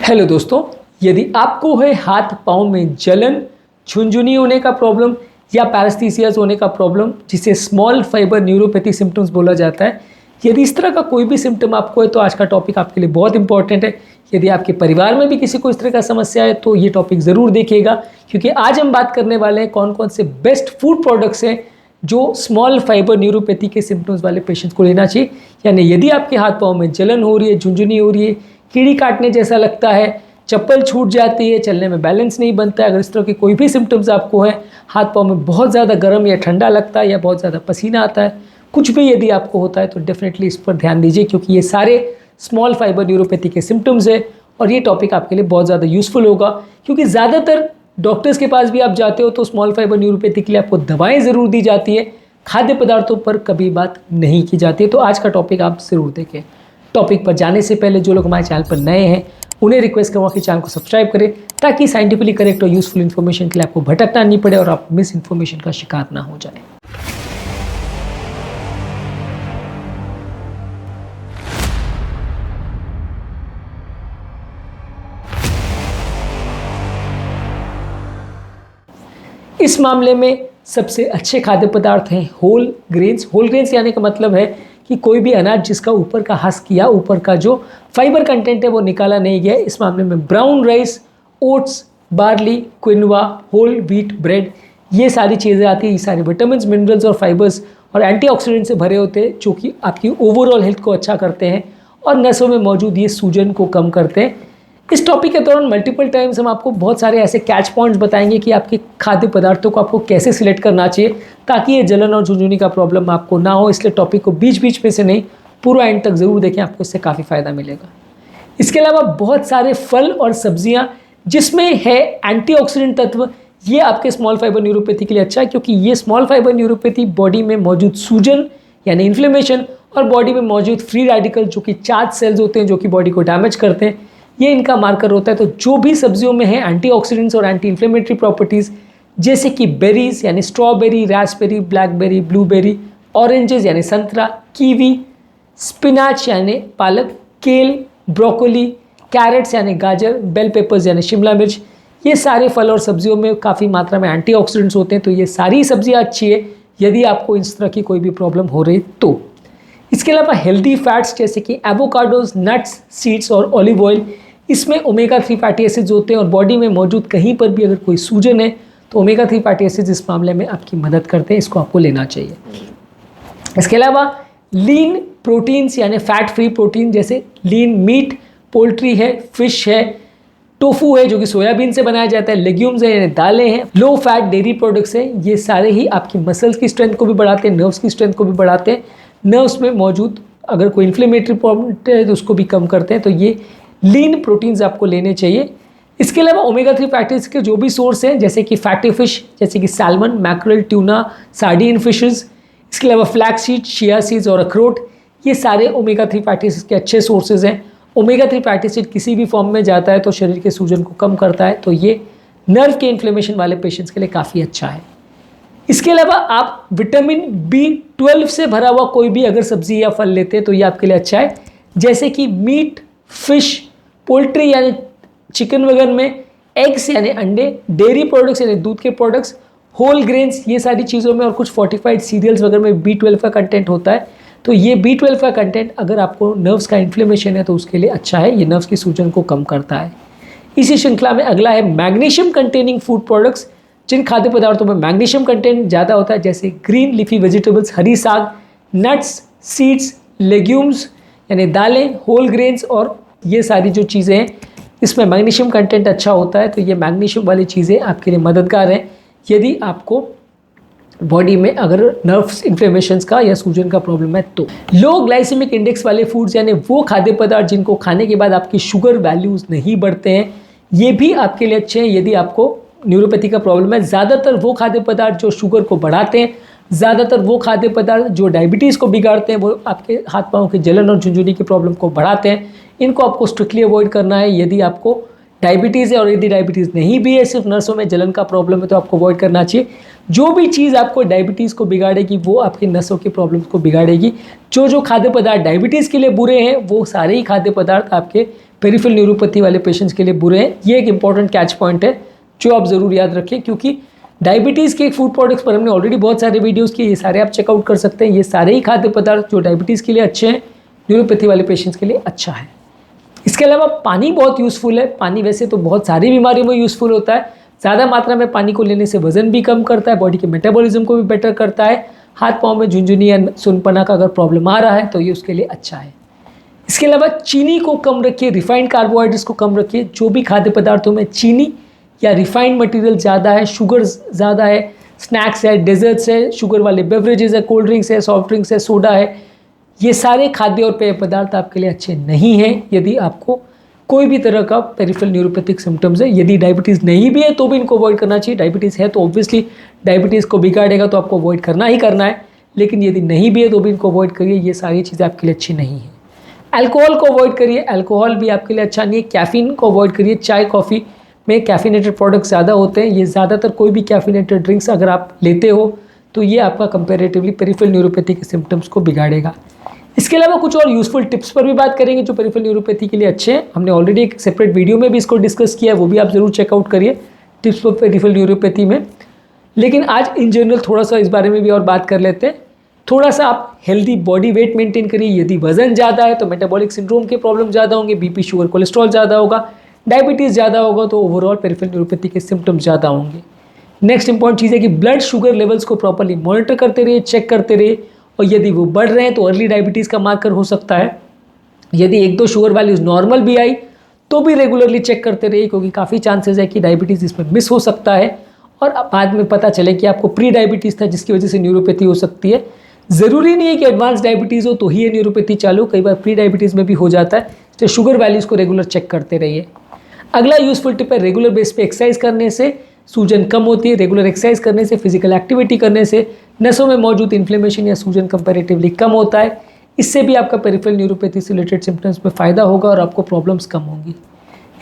Hello दोस्तों, यदि आपको है हाथ पाँव में जलन, झुनझुनी होने का प्रॉब्लम या पैरास्थीसियाज होने का प्रॉब्लम, जिसे स्मॉल फाइबर न्यूरोपैथी सिम्टम्स बोला जाता है, यदि इस तरह का कोई भी सिम्टम आपको है तो आज का टॉपिक आपके लिए बहुत इंपॉर्टेंट है। यदि आपके परिवार में भी किसी को इस तरह का समस्या है तो ये टॉपिक ज़रूर देखिएगा, क्योंकि आज हम बात करने वाले हैं कौन कौन से बेस्ट फूड प्रोडक्ट्स हैं जो स्मॉल फाइबर न्यूरोपैथी के सिम्टम्स वाले पेशेंट्स को लेना चाहिए। यानी यदि आपके हाथ पाँव में जलन हो रही है, झुनझुनी हो रही है, कीड़ी काटने जैसा लगता है, चप्पल छूट जाती है, चलने में बैलेंस नहीं बनता है, अगर इस तरह के कोई भी सिम्टम्स आपको हैं, हाथ पाँव में बहुत ज़्यादा गर्म या ठंडा लगता है या बहुत ज़्यादा पसीना आता है, कुछ भी यदि आपको होता है तो डेफिनेटली इस पर ध्यान दीजिए, क्योंकि ये सारे स्मॉल फाइबर न्यूरोपैथी के सिम्टम्स है और ये टॉपिक आपके लिए बहुत ज़्यादा यूज़फुल होगा। क्योंकि ज़्यादातर डॉक्टर्स के पास भी आप जाते हो तो स्मॉल फाइबर न्यूरोपैथी के लिए आपको दवाएँ ज़रूर दी जाती है, खाद्य पदार्थों पर कभी बात नहीं की जाती है। तो आज का टॉपिक आप ज़रूर देखें। टॉपिक पर जाने से पहले जो लोग हमारे चैनल पर नए हैं उन्हें रिक्वेस्ट करूँगा कि चैनल को सब्सक्राइब करें, ताकि साइंटिफिकली करेक्ट और यूजफुल इन्फॉर्मेशन के लिए आपको भटकना नहीं पड़े और आप मिस इन्फॉर्मेशन का शिकार ना हो जाए। इस मामले में सबसे अच्छे खाद्य पदार्थ हैं होल ग्रेन्स। होल ग्रेन्स यानी का मतलब है कि कोई भी अनाज जिसका ऊपर का हस्क या ऊपर का जो फाइबर कंटेंट है वो निकाला नहीं गया। इस मामले में brown rice, oats, barley, quinoa, whole wheat bread, ये सारी चीज़ें आती हैं। ये सारे विटामिन्स, मिनरल्स और फाइबर्स और एंटीऑक्सीडेंट से भरे होते हैं, जो कि आपकी ओवरऑल हेल्थ को अच्छा करते हैं और नसों में मौजूद ये सूजन को कम करते हैं। इस टॉपिक के दौरान मल्टीपल टाइम्स हम आपको बहुत सारे ऐसे कैच पॉइंट्स बताएंगे कि आपके खाद्य पदार्थों को आपको कैसे सिलेक्ट करना चाहिए, ताकि ये जलन और झुनझुनी का प्रॉब्लम आपको ना हो। इसलिए टॉपिक को बीच बीच में से नहीं, पूरा एंड तक ज़रूर देखें, आपको इससे काफ़ी फ़ायदा मिलेगा। इसके अलावा बहुत सारे फल और सब्जियाँ जिसमें है एंटीऑक्सीडेंट तत्व, ये आपके स्मॉल फाइबर न्यूरोपैथी के लिए अच्छा है, क्योंकि ये स्मॉल फाइबर न्यूरोपैथी बॉडी में मौजूद सूजन यानी इन्फ्लेमेशन और बॉडी में मौजूद फ्री रेडिकल जो कि चार्ज सेल्स होते हैं जो कि बॉडी को डैमेज करते हैं, ये इनका मार्कर होता है। तो जो भी सब्जियों में है एंटीऑक्सीडेंट्स और एंटी इन्फ्लेमेटरी प्रॉपर्टीज़, जैसे कि बेरीज यानी strawberry, Raspberry, blackberry, blueberry, oranges यानी संतरा, कीवी, स्पिनाच यानी पालक, केल, ब्रोकोली, कैरेट्स यानी गाजर, बेल पेपर्स यानी शिमला मिर्च, ये सारे फल और सब्जियों में काफ़ी मात्रा में एंटीऑक्सीडेंट्स होते हैं। तो ये सारी सब्जियां अच्छी है यदि आपको इस तरह की कोई भी प्रॉब्लम हो रही तो। इसके अलावा हेल्दी फैट्स जैसे कि एवोकाडोज, नट्स, सीड्स और ऑलिव ऑयल, इसमें ओमेगा 3 फैटी एसिड्स होते हैं और बॉडी में मौजूद कहीं पर भी अगर कोई सूजन है तो ओमेगा 3 फैटी एसिड्स इस मामले में आपकी मदद करते हैं, इसको आपको लेना चाहिए। इसके अलावा लीन प्रोटीन्स यानी फैट फ्री प्रोटीन, जैसे लीन मीट, पोल्ट्री है, फिश है, टोफू है जो कि सोयाबीन से बनाया जाता है, लेग्यूम्स है यानी दालें हैं, लो फैट डेयरी प्रोडक्ट्स हैं, ये सारे ही आपकी मसल्स की स्ट्रेंथ को भी बढ़ाते हैं, नर्व्स की स्ट्रेंथ को भी बढ़ाते हैं, नर्व्स में मौजूद अगर कोई इन्फ्लेमेटरी प्रॉब्लम है तो उसको भी कम करते हैं। तो ये लीन प्रोटीन्स आपको लेने चाहिए। इसके अलावा ओमेगा 3 फैटी एसिड्स के जो भी सोर्स हैं, जैसे कि फैटी फिश जैसे कि salmon, mackerel, tuna, sardine fishes, इसके अलावा फ्लैक्स सीड, चिया सीड्स और अखरोट, ये सारे ओमेगा 3 फैटी एसिड्स के अच्छे सोर्सेज हैं। ओमेगा 3 फैटी एसिड किसी भी फॉर्म में जाता है तो शरीर के सूजन को कम करता है, तो ये नर्व के इन्फ्लेमेशन वाले पेशेंट्स के लिए काफ़ी अच्छा है। इसके अलावा आप विटामिन B12 से भरा हुआ कोई भी अगर सब्जी या फल लेते हैं तो ये आपके लिए अच्छा है, जैसे कि मीट, फिश, पोल्ट्री यानी चिकन वगैरह में, एग्स यानी अंडे, डेयरी प्रोडक्ट्स यानी दूध के प्रोडक्ट्स, होल ग्रेन्स, ये सारी चीज़ों में और कुछ फोर्टिफाइड सीरियल्स वगैरह में B12 का कंटेंट होता है। तो ये B12 का कंटेंट अगर आपको नर्व्स का इन्फ्लेमेशन है तो उसके लिए अच्छा है, ये नर्व्स की सूजन को कम करता है। इसी श्रृंखला में अगला है मैग्नीशियम कंटेनिंग फूड प्रोडक्ट्स, जिन खाद्य पदार्थों में मैग्नीशियम कंटेंट ज़्यादा होता है, जैसे ग्रीन लीफी वेजिटेबल्स, हरी साग, नट्स, सीड्स, लेग्यूम्स यानी दालें, होल ग्रेन्स और ये सारी जो चीज़ें हैं इसमें मैग्नीशियम कंटेंट अच्छा होता है। तो ये मैग्नीशियम वाली चीज़ें आपके लिए मददगार हैं यदि आपको बॉडी में अगर नर्व्स इन्फ्लेमेशंस का या सूजन का प्रॉब्लम है तो। लो ग्लाइसेमिक इंडेक्स वाले फूड्स यानी वो खाद्य पदार्थ जिनको खाने के बाद आपकी शुगर वैल्यूज़ नहीं बढ़ते हैं, ये भी आपके लिए अच्छे हैं यदि आपको न्यूरोपैथी का प्रॉब्लम है। ज़्यादातर वो खाद्य पदार्थ जो शुगर को बढ़ाते हैं, ज़्यादातर वो खाद्य पदार्थ जो डायबिटीज़ को बिगाड़ते हैं, वो आपके हाथ पाँव के जलन और झुनझुनी की प्रॉब्लम को बढ़ाते हैं, इनको आपको स्ट्रिक्टली अवॉइड करना है। यदि आपको डायबिटीज़ है और यदि डायबिटीज़ नहीं भी है, सिर्फ नसों में जलन का प्रॉब्लम है, तो आपको अवॉइड करना चाहिए। जो भी चीज़ आपको डायबिटीज़ को बिगाड़ेगी वो आपकी नसों की प्रॉब्लम्स को बिगाड़ेगी। जो खाद्य पदार्थ डायबिटीज़ के लिए बुरे हैं वो सारे ही खाद्य पदार्थ आपके पेरिफेरल न्यूरोपैथी वाले पेशेंट्स के लिए बुरे हैं। ये एक इंपॉर्टेंट कैच पॉइंट है जो आप ज़रूर याद रखें, क्योंकि डायबिटीज़ के फूड प्रोडक्ट्स पर हमने ऑलरेडी बहुत सारे वीडियोस किए, ये सारे आप चेकआउट कर सकते हैं। ये सारे ही खाद्य पदार्थ जो डायबिटीज़ के लिए अच्छे हैं, न्यूरोपैथी वाले पेशेंट्स के लिए अच्छा है। इसके अलावा पानी बहुत यूज़फुल है। पानी वैसे तो बहुत सारी बीमारियों में यूज़फुल होता है। ज़्यादा मात्रा में पानी को लेने से वजन भी कम करता है, बॉडी के मेटाबॉलिज्म को भी बेटर करता है। हाथ पाँव में झुनझुनी या सुनपना का अगर प्रॉब्लम आ रहा है तो ये उसके लिए अच्छा है। इसके अलावा चीनी को कम रखिए, रिफाइंड कार्बोहाइड्रेट्स को कम रखिए। जो भी खाद्य पदार्थों में चीनी या रिफाइंड मटेरियल ज़्यादा है, शुगर ज़्यादा है, स्नैक्स है, डेजर्ट्स है, शुगर वाले बेवरेजेस है, कोल्ड ड्रिंक्स है, सॉफ्ट ड्रिंक्स है, सोडा है, ये सारे खाद्य और पेय पदार्थ आपके लिए अच्छे नहीं हैं यदि आपको कोई भी तरह का पेरिफेरल न्यूरोपैथिक सिम्टम्स है। यदि डायबिटीज़ नहीं भी है तो भी इनको अवॉइड करना चाहिए। डायबिटीज़ है तो ऑब्वियसली डायबिटीज़ को बिगाड़ेगा तो आपको अवॉइड करना ही करना है, लेकिन यदि नहीं भी है तो भी इनको अवॉइड करिए। ये सारी चीज़ें आपके लिए अच्छी नहीं है। अल्कोहल को अवॉइड करिए, अल्कोहल भी आपके लिए अच्छा नहीं है। कैफ़ीन को अवॉइड करिए। चाय कॉफ़ी में कैफिनेटेड प्रोडक्ट्स ज़्यादा होते हैं। ये ज़्यादातर कोई भी कैफिनेटेड ड्रिंक्स अगर आप लेते हो तो ये आपका कंपैरेटिवली पेरिफेरल न्यूरोपैथी के सिम्टम्स को बिगाड़ेगा। इसके अलावा कुछ और यूज़फुल टिप्स पर भी बात करेंगे जो पेरिफेरल न्यूरोपैथी के लिए अच्छे हैं। हमने ऑलरेडी एक सेपरेट वीडियो में भी इसको डिस्कस किया है, वो भी आप ज़रूर चेकआउट करिए, टिप्स फॉर पेरिफेरल न्यूरोपैथी में। लेकिन आज इन जनरल थोड़ा सा इस बारे में भी और बात कर लेते हैं। थोड़ा सा आप हेल्दी बॉडी वेट मेंटेन करिए। यदि वजन ज़्यादा है तो मेटाबॉलिक सिंड्रोम के प्रॉब्लम ज़्यादा होंगे, बीपी, शुगर, कोलेस्ट्रॉल ज़्यादा होगा, डायबिटीज़ ज़्यादा होगा तो ओवरऑल पेरिफेरल न्यूरोपैथी के सिम्टम्स ज़्यादा होंगे। नेक्स्ट इंपॉर्टेंट चीज़ है कि ब्लड शुगर लेवल्स को प्रॉपर्ली मॉनिटर करते रहिए, चेक करते रहिए, और यदि वो बढ़ रहे हैं तो अर्ली डायबिटीज़ का मार्कर हो सकता है। यदि 1-2 शुगर वैल्यूज़ नॉर्मल भी आई तो भी रेगुलरली चेक करते रहिए, क्योंकि काफ़ी चांसेस है कि डायबिटीज़ इसमें मिस हो सकता है और बाद में पता चले कि आपको प्री डायबिटीज़ था जिसकी वजह से न्यूरोपैथी हो सकती है। ज़रूरी नहीं है कि एडवांस डायबिटीज़ हो तो ही ये न्यूरोपैथी चालू, कई बार प्री डायबिटीज़ में भी हो जाता है। तो शुगर वैल्यूज़ को रेगुलर चेक करते रहिए। अगला यूज़फुल टिप है, रेगुलर बेस पे एक्सरसाइज करने से सूजन कम होती है। रेगुलर एक्सरसाइज करने से, फिजिकल एक्टिविटी करने से नसों में मौजूद इन्फ्लेमेशन या सूजन कंपैरेटिवली कम होता है। इससे भी आपका पेरिफेरल न्यूरोपैथी से रिलेटेड सिम्टम्स में फ़ायदा होगा और आपको प्रॉब्लम्स कम होंगी।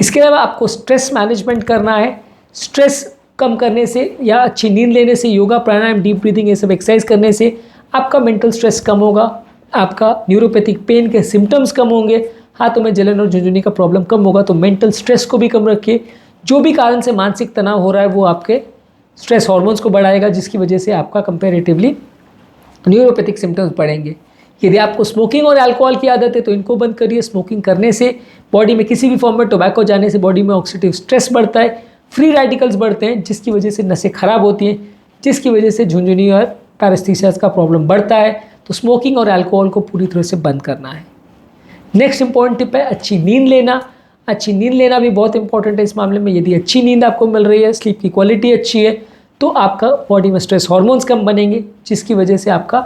इसके अलावा आपको स्ट्रेस मैनेजमेंट करना है। स्ट्रेस कम करने से या अच्छी नींद लेने से, योगा, प्राणायाम, डीप ब्रीदिंग, ये सब एक्सरसाइज करने से आपका मेंटल स्ट्रेस कम होगा, आपका न्यूरोपैथिक पेन के सिम्टम्स कम होंगे, हाथों में जलन और झुनझुनी का प्रॉब्लम कम होगा। तो मेंटल स्ट्रेस को भी कम रखिए। जो भी कारण से मानसिक तनाव हो रहा है वो आपके स्ट्रेस हार्मोन्स को बढ़ाएगा, जिसकी वजह से आपका कंपैरेटिवली न्यूरोपैथिक सिम्टम्स बढ़ेंगे। यदि आपको स्मोकिंग और अल्कोहल की आदत है तो इनको बंद करिए। स्मोकिंग करने से बॉडी में किसी भी फॉर्म में टोबैको जाने से बॉडी में ऑक्सीडेटिव स्ट्रेस बढ़ता है, फ्री रेडिकल्स बढ़ते हैं, जिसकी वजह से नसें खराब होती हैं, जिसकी वजह से झुनझुनी और पैरेस्थीसिस का प्रॉब्लम बढ़ता है। तो स्मोकिंग और अल्कोहल को पूरी तरह से बंद करना है। नेक्स्ट इंपॉर्टेंट टिप है अच्छी नींद लेना। अच्छी नींद लेना भी बहुत इंपॉर्टेंट है इस मामले में। यदि अच्छी नींद आपको मिल रही है, स्लीप की क्वालिटी अच्छी है, तो आपका बॉडी में स्ट्रेस हार्मोन्स कम बनेंगे, जिसकी वजह से आपका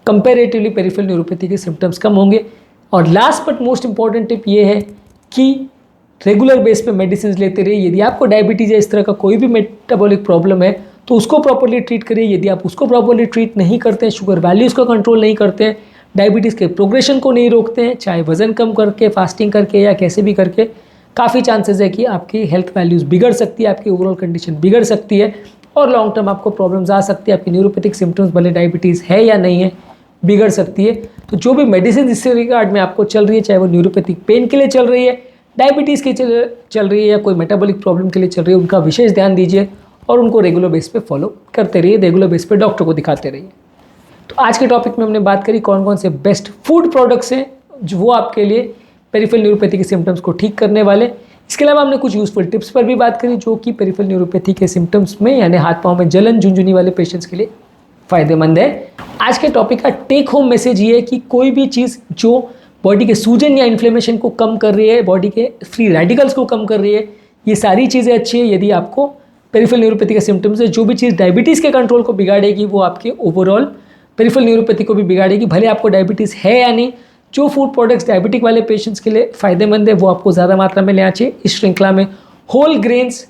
कंपैरेटिवली पेरिफेरल न्यूरोपैथी के सिम्टम्स कम होंगे। और last but most important tip ये है कि रेगुलर बेस पे मेडिसिन लेते रहिए। यदि आपको डायबिटीज़ या इस तरह का कोई भी मेटाबॉलिक प्रॉब्लम है तो उसको प्रॉपर्ली ट्रीट करिए। यदि आप उसको प्रॉपर्ली ट्रीट नहीं करते हैं, शुगर वैल्यूज़ को कंट्रोल नहीं करते हैं, डायबिटीज़ के प्रोग्रेशन को नहीं रोकते हैं, चाहे वज़न कम करके, फास्टिंग करके या कैसे भी करके, काफ़ी चांसेस है कि आपकी हेल्थ वैल्यूज़ बिगड़ सकती है, आपकी ओवरऑल कंडीशन बिगड़ सकती है और लॉन्ग टर्म आपको प्रॉब्लम्स आ सकती है। आपकी न्यूरोपैथिक सिम्टम्स भले डायबिटीज़ है या नहीं है, बिगड़ सकती है। तो जो भी मेडिसिन इससे रिगार्ड में आपको चल रही है, चाहे वो न्यूरोपैथिक पेन के लिए चल रही है, डायबिटीज़ के चल रही है या कोई मेटाबॉलिक प्रॉब्लम के लिए चल रही है, उनका विशेष ध्यान दीजिए और उनको रेगुलर बेस पे फॉलो करते रहिए, रेगुलर बेस पे डॉक्टर को दिखाते रहिए। तो आज के टॉपिक में हमने बात करी कौन कौन से बेस्ट फूड प्रोडक्ट्स हैं जो वो आपके लिए पेरिफेरल न्यूरोपैथी के सिम्टम्स को ठीक करने वाले। इसके अलावा हमने कुछ यूज़फुल टिप्स पर भी बात करी जो कि पेरिफेरल न्यूरोपैथी के सिम्टम्स में यानी हाथ पाँव में जलन, झुनझुनी वाले पेशेंट्स के लिए फ़ायदेमंद है। आज के टॉपिक का टेक होम मैसेज ये है कि कोई भी चीज़ जो बॉडी के सूजन या इन्फ्लेमेशन को कम कर रही है, बॉडी के फ्री रेडिकल्स को कम कर रही है, ये सारी चीज़ें अच्छी है। यदि आपको पेरिफेरल न्यूरोपैथी के सिम्टम्स है, जो भी चीज़ डायबिटीज़ के कंट्रोल को बिगाड़ेगी वो आपके ओवरऑल पेरिफेरल न्यूरोपैथी को भी बिगाड़ेगी, भले आपको डायबिटीज़ है या नहीं। जो फूड प्रोडक्ट्स डायबिटिक वाले पेशेंट्स के लिए फ़ायदेमंद है वो आपको ज़्यादा मात्रा में लेना चाहिए। इस श्रृंखला में होल ग्रेन्स,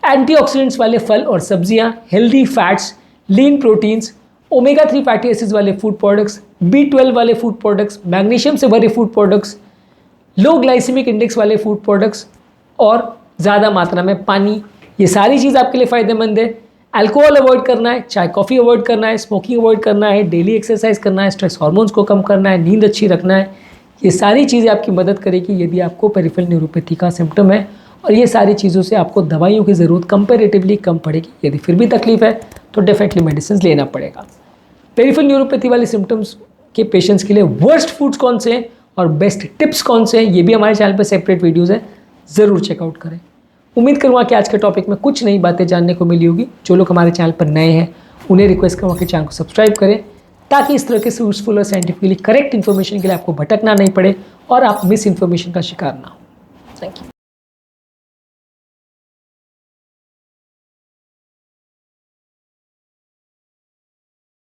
एंटीऑक्सीडेंट्स वाले फल और सब्जियां, हेल्दी फैट्स, लीन प्रोटीन्स, ओमेगा 3 फैटी एसिड्स वाले फूड प्रोडक्ट्स, B12 वाले फूड प्रोडक्ट्स, मैग्नीशियम से भरे फूड प्रोडक्ट्स, लो ग्लाइसेमिक इंडेक्स वाले फूड प्रोडक्ट्स और ज़्यादा मात्रा में पानी, ये सारी चीज़ आपके लिए फ़ायदेमंद है। अल्कोहल अवॉइड करना है, चाय कॉफ़ी अवॉइड करना है, स्मोकिंग अवॉइड करना है, डेली एक्सरसाइज करना है, स्ट्रेस हार्मोन्स को कम करना है, नींद अच्छी रखना है, ये सारी चीज़ें आपकी मदद करेगी यदि आपको पेरिफेरल न्यूरोपैथी का सिम्टम है, और ये सारी चीज़ों से आपको दवाइयों की ज़रूरत कंपैरेटिवली कम पड़ेगी। यदि फिर भी तकलीफ है तो डेफिनेटली मेडिसिन लेना पड़ेगा। पेरिफेरल न्यूरोपैथी वाले सिम्टम्स के पेशेंट्स के लिए वर्स्ट फूड्स कौन से हैं और बेस्ट टिप्स कौन से हैं, ये भी हमारे चैनल पर सेपरेट वीडियोज़ है, ज़रूर चेकआउट करें। उम्मीद करूँगा कि आज के टॉपिक में कुछ नई बातें जानने को मिली होगी। जो लोग हमारे चैनल पर नए हैं उन्हें रिक्वेस्ट करूँगा कि चैनल को सब्सक्राइब करें, ताकि इस तरह के यूजफुल और साइंटिफिकली करेक्ट इन्फॉर्मेशन के लिए आपको भटकना नहीं पड़े और आप मिस इन्फॉर्मेशन का शिकार ना हो। Thank you.